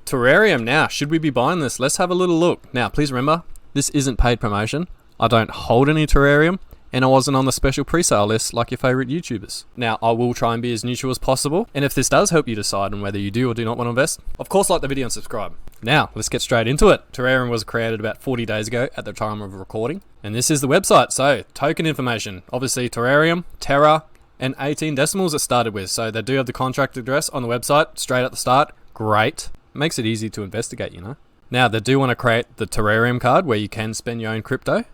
TERAREUM now, should we be buying this? Let's have a little look. Now, please remember, this isn't paid promotion. I don't hold any TERAREUM, and I wasn't on the special pre-sale list like your favorite YouTubers. Now, I will try and be as neutral as possible, and if this does help you decide on whether you do or do not want to invest, of course like the video and subscribe. Now, let's get straight into it. TERAREUM was created about 40 days ago at the time of recording, and this is the website. So, token information, obviously TERAREUM, TERA, and 18 decimals it started with. So they do have the contract address on the website straight at the start. Great. Makes it easy to investigate, you know. Now, they do want to create the TERAREUM card where you can spend your own crypto,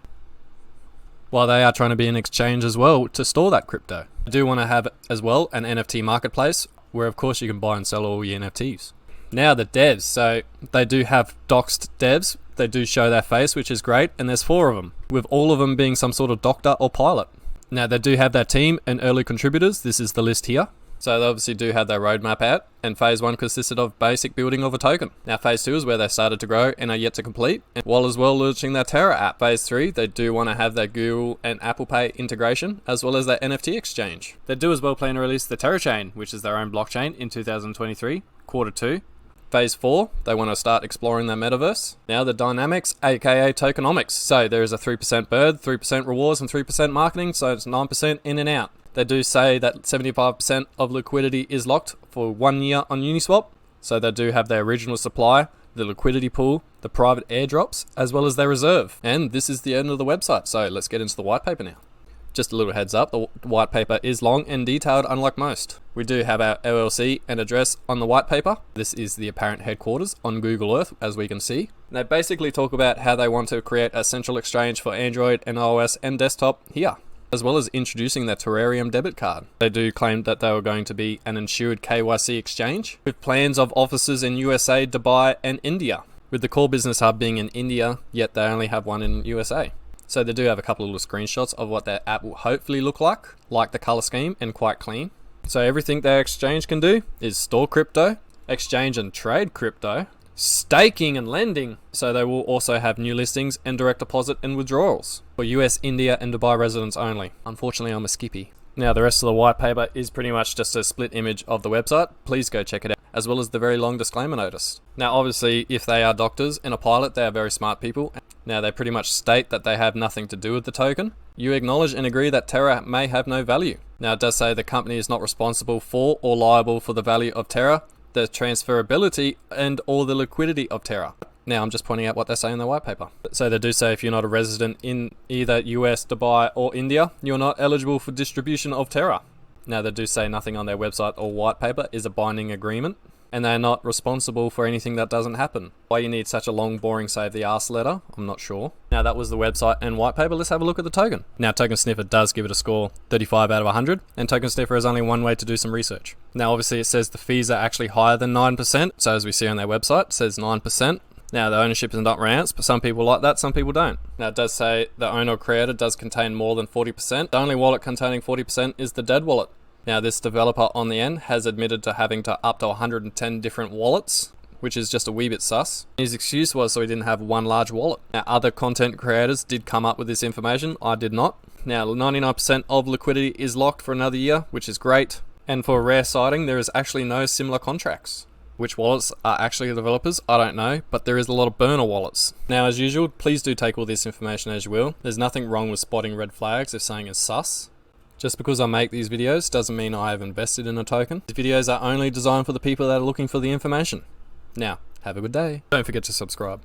while they are trying to be an exchange as well to store that crypto. They do want to have as well an NFT marketplace where of course you can buy and sell all your NFTs. Now the devs, so they do have doxed devs. They do show their face, which is great, and there's 4 of them, with all of them being some sort of doctor or pilot. Now they do have their team and early contributors. This is the list here. So they obviously do have their roadmap out, and phase 1 consisted of basic building of a token. Now phase 2 is where they started to grow and are yet to complete, and while as well launching their TERA app. Phase 3, they do want to have their Google and Apple Pay integration, as well as their NFT exchange. They do as well plan to release the TERA chain, which is their own blockchain, in 2023, quarter 2. Phase 4, they want to start exploring their metaverse. Now the dynamics, aka tokenomics. So there is a 3% bird, 3% rewards, and 3% marketing, so it's 9% in and out. They do say that 75% of liquidity is locked for 1 year on Uniswap. So they do have their original supply, the liquidity pool, the private airdrops, as well as their reserve. And this is the end of the website. So let's get into the white paper now. Just a little heads up, the white paper is long and detailed unlike most. We do have our LLC and address on the white paper. This is the apparent headquarters on Google Earth, as we can see. And they basically talk about how they want to create a central exchange for Android and iOS and desktop here, as well as introducing their TERAREUM debit card. They do claim that they were going to be an insured KYC exchange, with plans of offices in USA, Dubai, and India, with the core business hub being in India, yet they only have one in USA. So they do have a couple of little screenshots of what their app will hopefully look like the color scheme, and quite clean. So everything their exchange can do is store crypto, exchange and trade crypto, staking and lending. So they will also have new listings and direct deposit and withdrawals for US, India, and Dubai residents only. Unfortunately, I'm a skippy. Now the rest of the white paper is pretty much just a split image of the website. Please go check it out, as well as the very long disclaimer notice. Now obviously, if they are doctors and a pilot, they are very smart people. Now they pretty much state that they have nothing to do with the token. You acknowledge and agree that TERA may have no value. Now it does say the company is not responsible for or liable for the value of TERA, the transferability, and or the liquidity of TERA. Now I'm just pointing out what they say in the white paper. So they do say if you're not a resident in either US, Dubai, or India, you're not eligible for distribution of TERA. Now they do say nothing on their website or white paper is a binding agreement, and they're not responsible for anything that doesn't happen. Why you need such a long, boring save the arse letter, I'm not sure. Now that was the website and white paper. Let's have a look at the token. Now Token Sniffer does give it a score 35 out of 100, and Token Sniffer is only one way to do some research. Now obviously it says the fees are actually higher than 9%, so as we see on their website, it says 9%. Now the ownership is not renounced, but some people like that, some people don't. Now it does say the owner or creator does contain more than 40%. The only wallet containing 40% is the dead wallet. Now this developer on the end has admitted to having up to 110 different wallets, which is just a wee bit sus. His excuse was so he didn't have one large wallet. Now other content creators did come up with this information, I did not. Now 99% of liquidity is locked for another year, which is great. And for a rare sighting, there is actually no similar contracts. Which wallets are actually the developers, I don't know, but there is a lot of burner wallets. Now as usual, please do take all this information as you will. There's nothing wrong with spotting red flags if saying it's sus. Just because I make these videos doesn't mean I have invested in a token. These videos are only designed for the people that are looking for the information. Now, have a good day. Don't forget to subscribe.